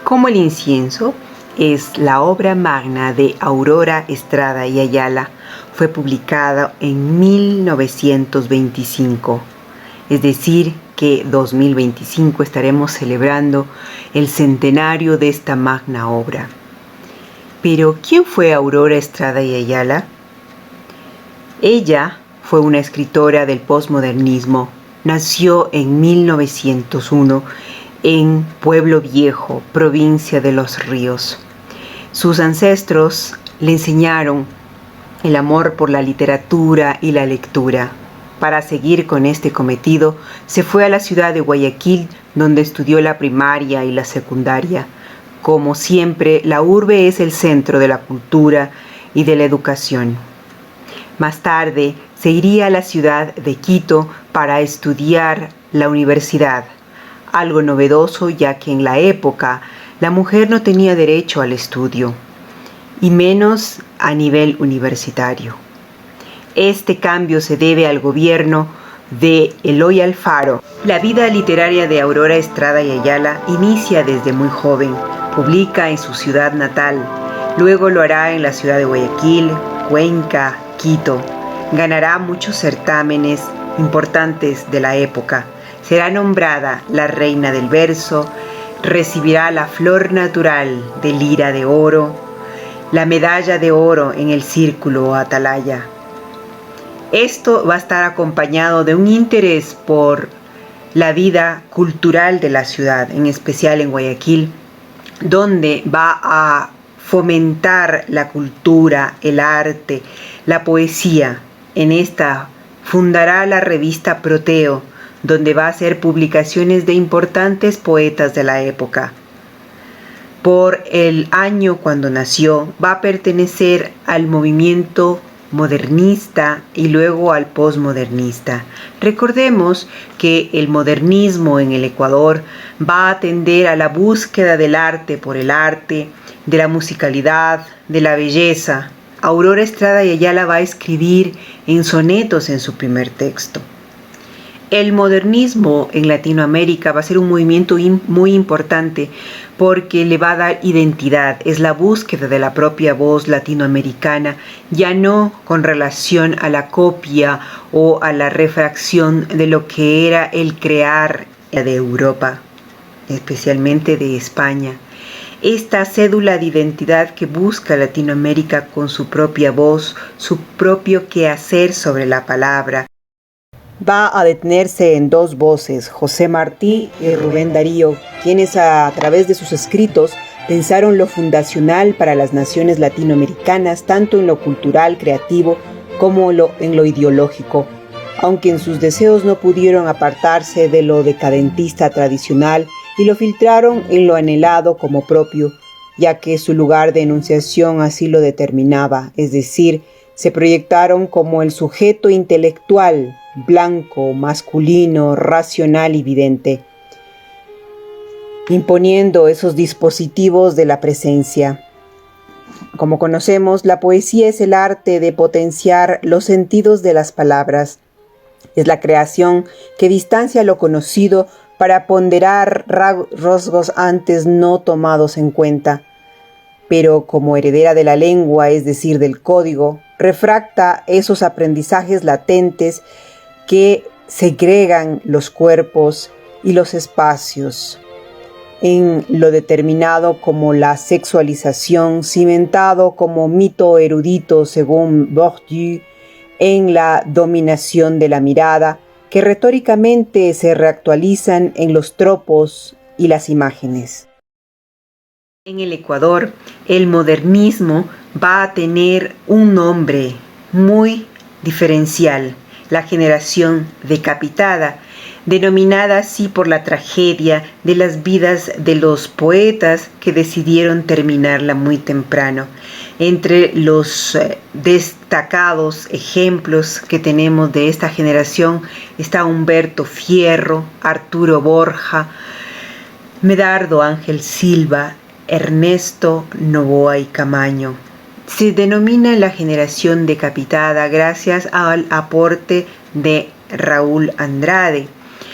Como el incienso es la obra magna de Aurora Estrada y Ayala, fue publicada en 1925, es decir, que 2025 estaremos celebrando el centenario de esta magna obra. Pero, ¿quién fue Aurora Estrada y Ayala? Ella fue una escritora del posmodernismo. Nació en 1901 en Pueblo Viejo, provincia de Los Ríos. Sus ancestros le enseñaron el amor por la literatura y la lectura. Para seguir con este cometido, se fue a la ciudad de Guayaquil, donde estudió la primaria y la secundaria. Como siempre, la urbe es el centro de la cultura y de la educación. Más tarde, se iría a la ciudad de Quito para estudiar la universidad, algo novedoso ya que en la época la mujer no tenía derecho al estudio, y menos a nivel universitario. Este cambio se debe al gobierno de Eloy Alfaro. La vida literaria de Aurora Estrada y Ayala inicia desde muy joven. Publica en su ciudad natal, luego lo hará en la ciudad de Guayaquil, Cuenca, Quito. Ganará muchos certámenes importantes de la época. Será nombrada la reina del verso, recibirá la flor natural de lira de oro, la medalla de oro en el círculo o atalaya. Esto va a estar acompañado de un interés por la vida cultural de la ciudad, en especial en Guayaquil, donde va a fomentar la cultura, el arte, la poesía. En esta fundará la revista Proteo, donde va a hacer publicaciones de importantes poetas de la época. Por el año cuando nació, va a pertenecer al movimiento modernista y luego al posmodernista. Recordemos que el modernismo en el Ecuador va a tender a la búsqueda del arte por el arte, de la musicalidad, de la belleza. Aurora Estrada y Ayala va a escribir en sonetos en su primer texto. El modernismo en Latinoamérica va a ser un movimiento muy importante porque le va a dar identidad, es la búsqueda de la propia voz latinoamericana, ya no con relación a la copia o a la refracción de lo que era el crear de Europa, especialmente de España. Esta cédula de identidad que busca Latinoamérica con su propia voz, su propio quehacer sobre la palabra, va a detenerse en dos voces, José Martí y Rubén Darío, quienes a través de sus escritos pensaron lo fundacional para las naciones latinoamericanas, tanto en lo cultural, creativo, como en lo ideológico, aunque en sus deseos no pudieron apartarse de lo decadentista tradicional y lo filtraron en lo anhelado como propio, ya que su lugar de enunciación así lo determinaba, es decir, se proyectaron como el sujeto intelectual, blanco, masculino, racional y vidente, imponiendo esos dispositivos de la presencia. Como conocemos, la poesía es el arte de potenciar los sentidos de las palabras. Es la creación que distancia lo conocido para ponderar rasgos antes no tomados en cuenta. Pero como heredera de la lengua, es decir, del código, refracta esos aprendizajes latentes que segregan los cuerpos y los espacios en lo determinado como la sexualización, cimentado como mito erudito según Bourdieu, en la dominación de la mirada, que retóricamente se reactualizan en los tropos y las imágenes. En el Ecuador, el modernismo va a tener un nombre muy diferencial, la generación decapitada, denominada así por la tragedia de las vidas de los poetas que decidieron terminarla muy temprano. Entre los destacados ejemplos que tenemos de esta generación está Humberto Fierro, Arturo Borja, Medardo Ángel Silva, Ernesto Noboa y Camaño. Se denomina la generación decapitada gracias al aporte de Raúl Andrade.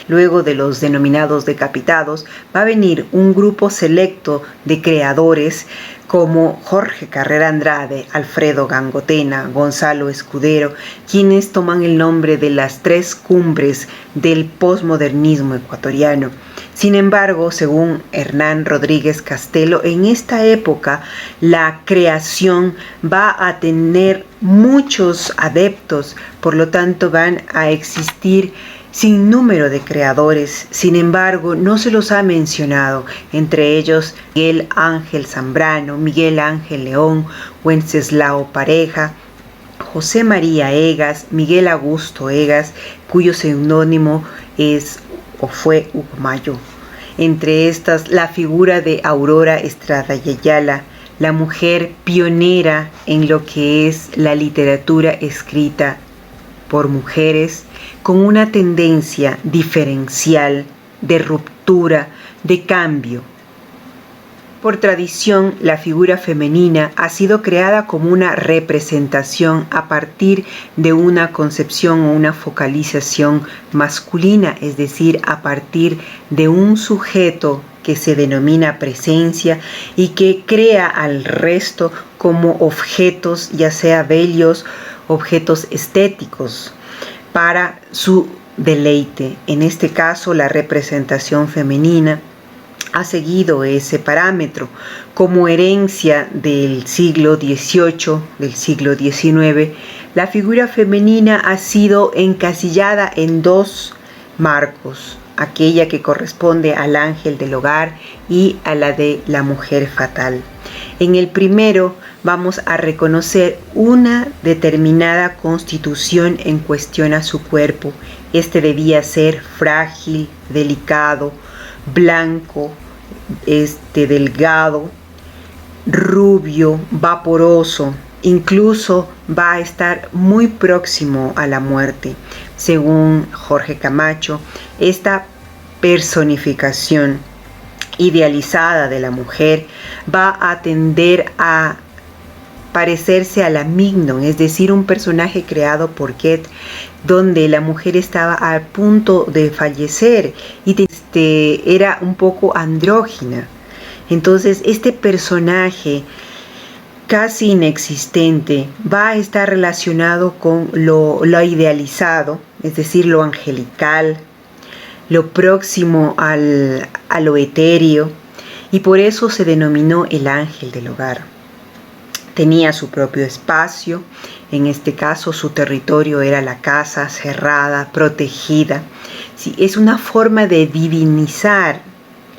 Luego de los denominados decapitados, va a venir un grupo selecto de creadores como Jorge Carrera Andrade, Alfredo Gangotena, Gonzalo Escudero, quienes toman el nombre de las tres cumbres del posmodernismo ecuatoriano. Sin embargo, según Hernán Rodríguez Castelo, en esta época la creación va a tener muchos adeptos, por lo tanto van a existir sin número de creadores. Sin embargo, no se los ha mencionado, entre ellos Miguel Ángel Zambrano, Miguel Ángel León, Wenceslao Pareja, José María Egas, Miguel Augusto Egas, cuyo seudónimo es o fue Umayo. Entre estas, la figura de Aurora Estrada y Ayala, la mujer pionera en lo que es la literatura escrita por mujeres, con una tendencia diferencial, de ruptura, de cambio. Por tradición, la figura femenina ha sido creada como una representación a partir de una concepción o una focalización masculina, es decir, a partir de un sujeto que se denomina presencia y que crea al resto como objetos, ya sea bellos, objetos estéticos, para su deleite. En este caso, la representación femenina ha seguido ese parámetro como herencia del siglo XVIII, del siglo XIX. La figura femenina ha sido encasillada en dos marcos, aquella que corresponde al ángel del hogar y a la de la mujer fatal. En el primero vamos a reconocer una determinada constitución en cuestión a su cuerpo. Este debía ser frágil, delicado, blanco, delgado, rubio, vaporoso, incluso va a estar muy próximo a la muerte. Según Jorge Camacho, esta personificación idealizada de la mujer va a tender a parecerse a la Mignon, es decir, un personaje creado por Goethe, donde la mujer estaba a punto de fallecer y era un poco andrógina. Entonces, este personaje casi inexistente va a estar relacionado con lo idealizado, es decir, lo angelical, lo próximo a lo etéreo, y por eso se denominó el ángel del hogar. Tenía su propio espacio, en este caso su territorio era la casa cerrada, protegida. Sí, es una forma de divinizar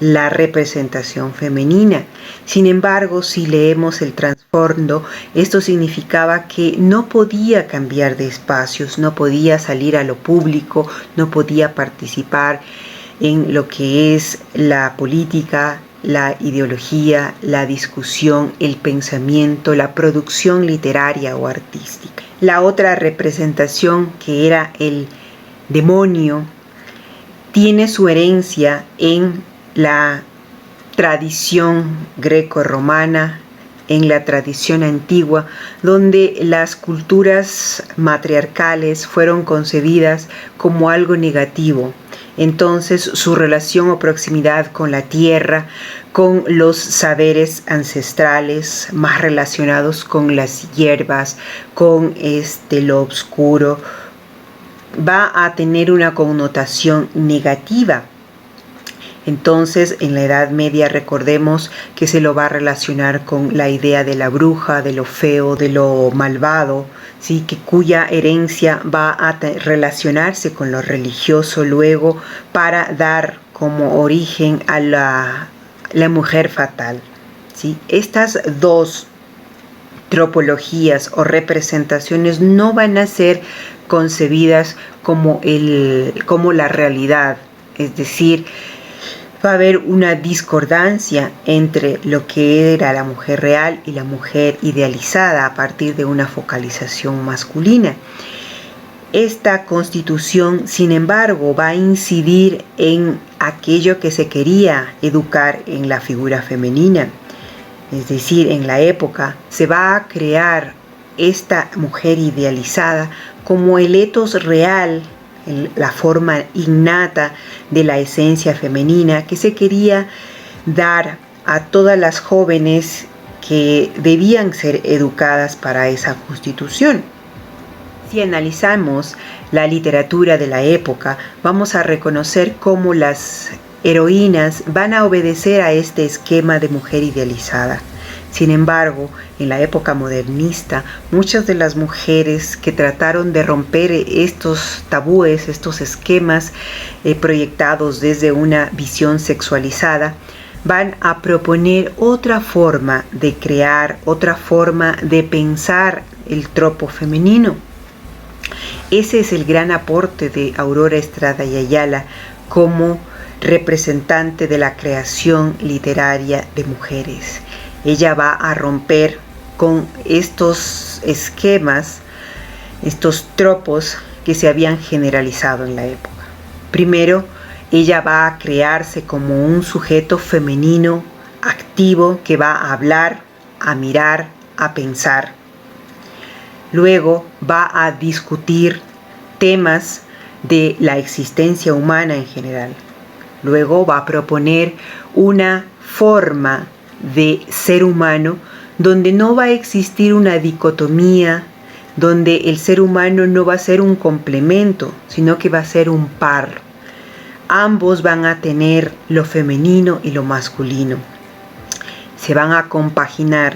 la representación femenina. Sin embargo, si leemos el trasfondo, esto significaba que no podía cambiar de espacios, no podía salir a lo público, no podía participar en lo que es la política, la ideología, la discusión, el pensamiento, la producción literaria o artística. La otra representación, que era el demonio, tiene su herencia en la tradición greco-romana, en la tradición antigua, donde las culturas matriarcales fueron concebidas como algo negativo. Entonces, su relación o proximidad con la tierra, con los saberes ancestrales más relacionados con las hierbas, con lo oscuro, va a tener una connotación negativa. Entonces, en la Edad Media, recordemos que se lo va a relacionar con la idea de la bruja, de lo feo, de lo malvado, ¿sí? Cuya herencia va a relacionarse con lo religioso luego para dar como origen a la mujer fatal, ¿sí? Estas dos tropologías o representaciones no van a ser concebidas como la realidad, es decir, va a haber una discordancia entre lo que era la mujer real y la mujer idealizada a partir de una focalización masculina. Esta constitución, sin embargo, va a incidir en aquello que se quería educar en la figura femenina. Es decir, en la época se va a crear esta mujer idealizada como el etos real la forma innata de la esencia femenina que se quería dar a todas las jóvenes que debían ser educadas para esa constitución. Si analizamos la literatura de la época, vamos a reconocer cómo las heroínas van a obedecer a este esquema de mujer idealizada. Sin embargo, en la época modernista, muchas de las mujeres que trataron de romper estos tabúes, estos esquemas proyectados desde una visión sexualizada, van a proponer otra forma de crear, otra forma de pensar el tropo femenino. Ese es el gran aporte de Aurora Estrada y Ayala como representante de la creación literaria de mujeres. Ella va a romper con estos esquemas, estos tropos que se habían generalizado en la época. Primero, ella va a crearse como un sujeto femenino activo que va a hablar, a mirar, a pensar. Luego va a discutir temas de la existencia humana en general. Luego va a proponer una forma de ser humano donde no va a existir una dicotomía, donde el ser humano no va a ser un complemento, sino que va a ser un par. Ambos van a tener lo femenino y lo masculino. Se van a compaginar.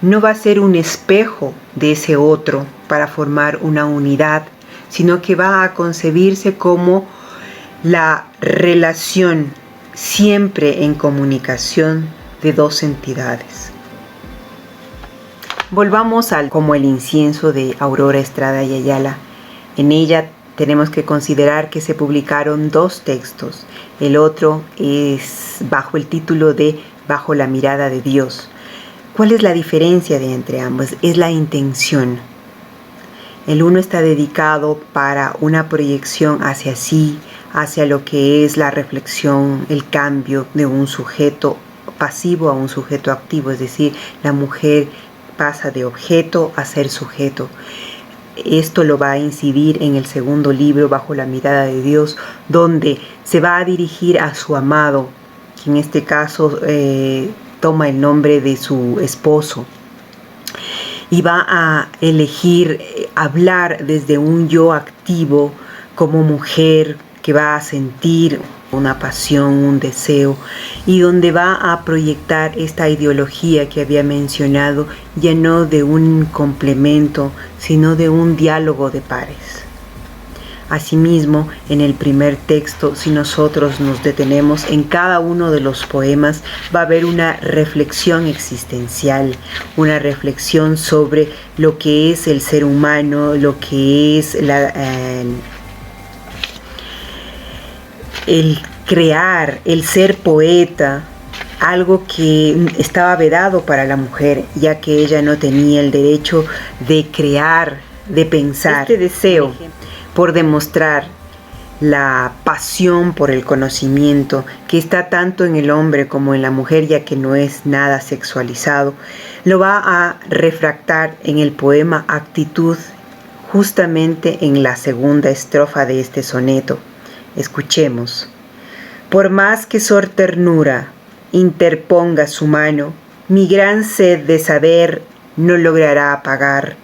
No va a ser un espejo de ese otro para formar una unidad, sino que va a concebirse como la relación siempre en comunicación de dos entidades. Volvamos al como el incienso de Aurora Estrada y Ayala. En ella tenemos que considerar que se publicaron dos textos. El otro es bajo el título de Bajo la mirada de Dios. ¿Cuál es la diferencia entre ambos? Es la intención. El uno está dedicado para una proyección hacia sí, hacia lo que es la reflexión, el cambio de un sujeto pasivo a un sujeto activo, es decir, la mujer pasa de objeto a ser sujeto. Esto lo va a incidir en el segundo libro, Bajo la mirada de Dios, donde se va a dirigir a su amado, que en este caso toma el nombre de su esposo, y va a elegir hablar desde un yo activo como mujer que va a sentir una pasión, un deseo, y donde va a proyectar esta ideología que había mencionado, ya no de un complemento, sino de un diálogo de pares. Asimismo, en el primer texto, si nosotros nos detenemos en cada uno de los poemas, va a haber una reflexión existencial, una reflexión sobre lo que es el ser humano, lo que es el crear, el ser poeta, algo que estaba vedado para la mujer, ya que ella no tenía el derecho de crear, de pensar. Este deseo por demostrar la pasión por el conocimiento que está tanto en el hombre como en la mujer, ya que no es nada sexualizado, lo va a refractar en el poema Actitud, justamente en la segunda estrofa de este soneto. Escuchemos. Por más que sor ternura interponga su mano, mi gran sed de saber no logrará apagar,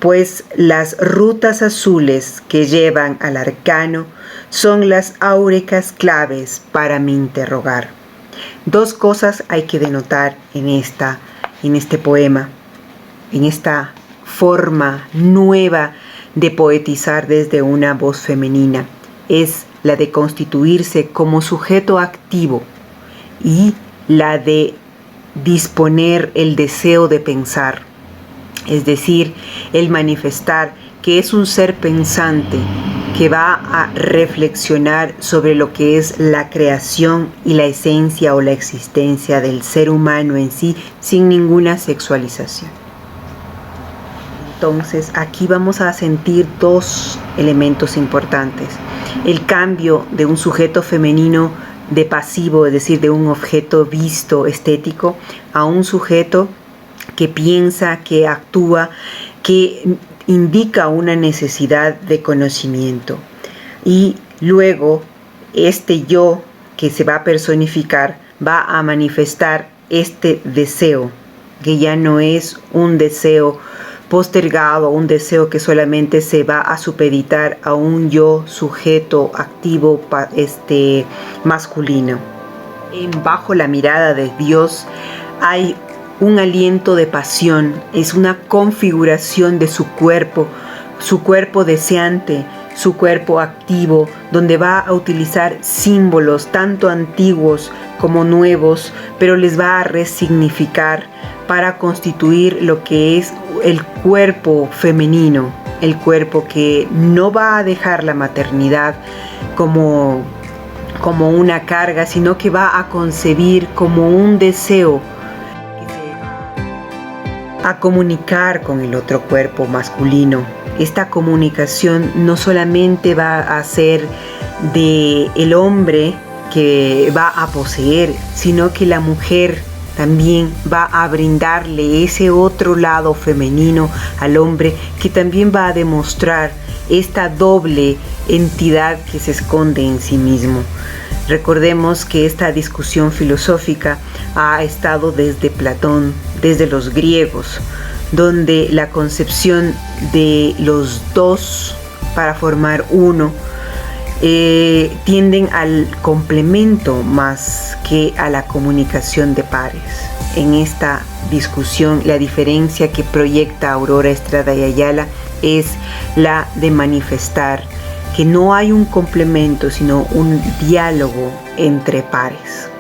pues las rutas azules que llevan al arcano son las áurecas claves para mi interrogar. Dos cosas hay que denotar en este poema, en esta forma nueva de poetizar desde una voz femenina. Es la de constituirse como sujeto activo y la de disponer el deseo de pensar, es decir, el manifestar que es un ser pensante que va a reflexionar sobre lo que es la creación y la esencia o la existencia del ser humano en sí, sin ninguna sexualización. Entonces, aquí vamos a sentir dos elementos importantes. El cambio de un sujeto femenino de pasivo, es decir, de un objeto visto estético, a un sujeto que piensa, que actúa, que indica una necesidad de conocimiento. y luego este yo que se va a personificar va a manifestar este deseo, que ya no es un deseo postergado, un deseo que solamente se va a supeditar a un yo sujeto activo masculino. Bajo la mirada de Dios hay un aliento de pasión, es una configuración de su cuerpo deseante, su cuerpo activo, donde va a utilizar símbolos tanto antiguos como nuevos, pero les va a resignificar para constituir lo que es el cuerpo femenino, el cuerpo que no va a dejar la maternidad como una carga, sino que va a concebir como un deseo a comunicar con el otro cuerpo masculino. Esta comunicación no solamente va a ser de el hombre que va a poseer, sino que la mujer también va a brindarle ese otro lado femenino al hombre, que también va a demostrar esta doble entidad que se esconde en sí mismo. Recordemos que esta discusión filosófica ha estado desde Platón, desde los griegos, donde la concepción de los dos para formar uno tienden al complemento más que a la comunicación de pares. En esta discusión, la diferencia que proyecta Aurora Estrada y Ayala es la de manifestar que no hay un complemento, sino un diálogo entre pares.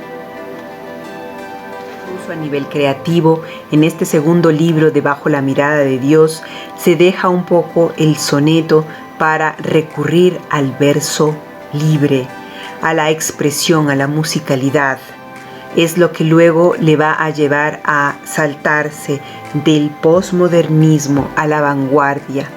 Incluso a nivel creativo, en este segundo libro de Bajo la mirada de Dios, se deja un poco el soneto para recurrir al verso libre, a la expresión, a la musicalidad. Es lo que luego le va a llevar a saltarse del posmodernismo a la vanguardia.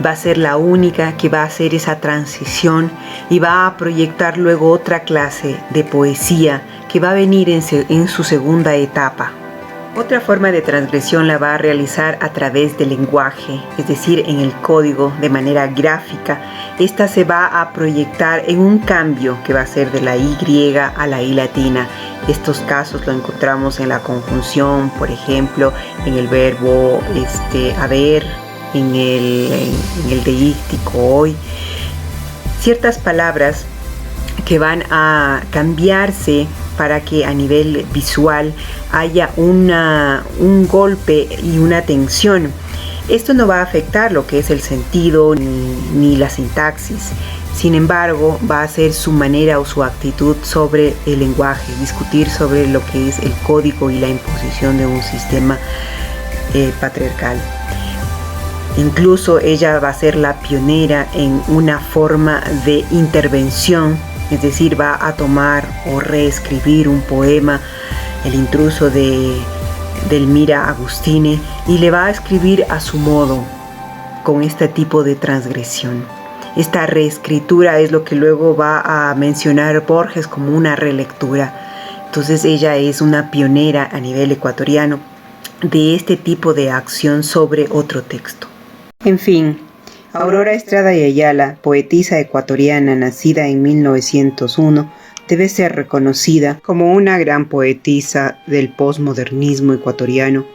Va a ser la única que va a hacer esa transición y va a proyectar luego otra clase de poesía que va a venir en su segunda etapa. Otra forma de transgresión la va a realizar a través del lenguaje, es decir, en el código de manera gráfica. Esta se va a proyectar en un cambio que va a ser de la Y a la I latina. Estos casos lo encontramos en la conjunción, por ejemplo, en el verbo haber, en el deíctico hoy. Ciertas palabras que van a cambiarse para que a nivel visual haya un golpe y una tensión. Esto no va a afectar lo que es el sentido ni la sintaxis. Sin embargo, va a ser su manera o su actitud sobre el lenguaje, discutir sobre lo que es el código y la imposición de un sistema patriarcal. Incluso ella va a ser la pionera en una forma de intervención, es decir, va a tomar o reescribir un poema, El intruso de Elmira Agustini, y le va a escribir a su modo, con este tipo de transgresión. Esta reescritura es lo que luego va a mencionar Borges como una relectura. Entonces ella es una pionera a nivel ecuatoriano de este tipo de acción sobre otro texto. En fin, Aurora Estrada y Ayala, poetisa ecuatoriana nacida en 1901, debe ser reconocida como una gran poetisa del posmodernismo ecuatoriano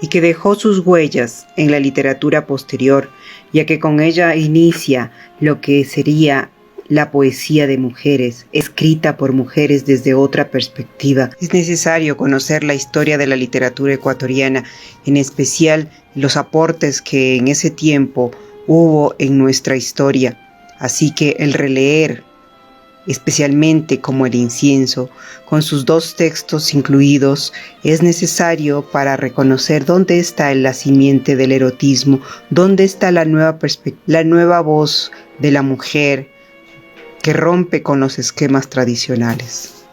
y que dejó sus huellas en la literatura posterior, ya que con ella inicia lo que sería la poesía de mujeres, escrita por mujeres desde otra perspectiva. Es necesario conocer la historia de la literatura ecuatoriana, en especial los aportes que en ese tiempo hubo en nuestra historia. Así que el releer, especialmente como El incienso, con sus dos textos incluidos, es necesario para reconocer dónde está la simiente del erotismo, dónde está la nueva voz de la mujer que rompe con los esquemas tradicionales.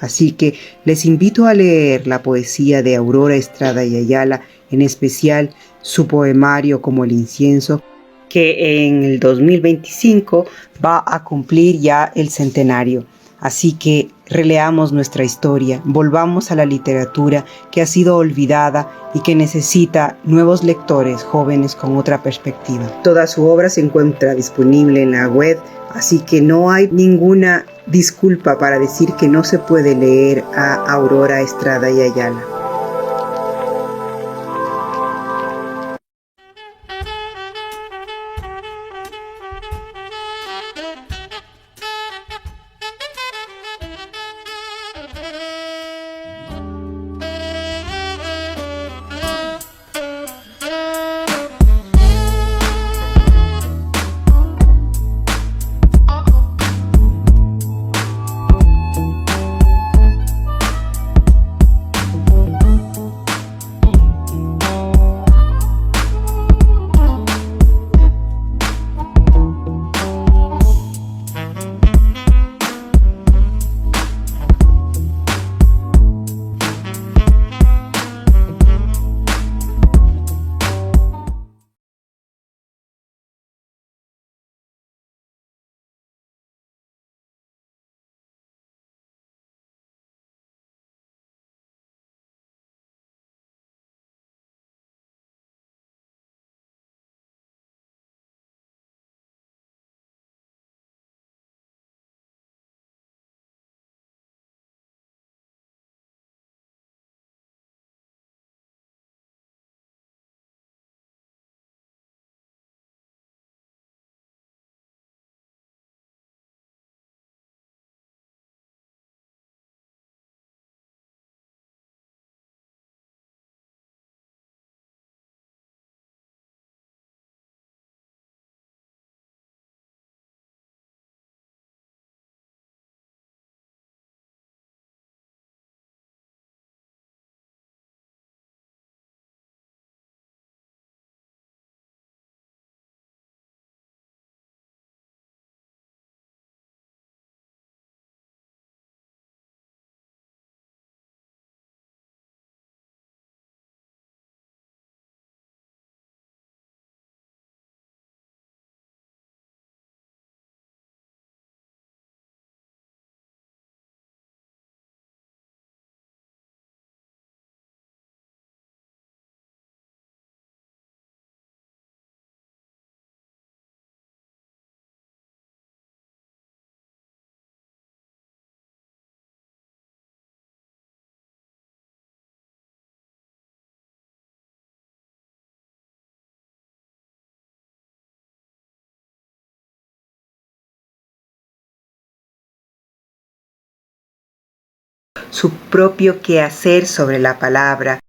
Así que les invito a leer la poesía de Aurora Estrada y Ayala, en especial su poemario como El incienso, que en el 2025 va a cumplir ya el centenario. Así que Releamos nuestra historia, volvamos a la literatura que ha sido olvidada y que necesita nuevos lectores jóvenes con otra perspectiva. Toda su obra se encuentra disponible en la web, así que no hay ninguna disculpa para decir que no se puede leer a Aurora Estrada y Ayala. Su propio quehacer sobre la palabra,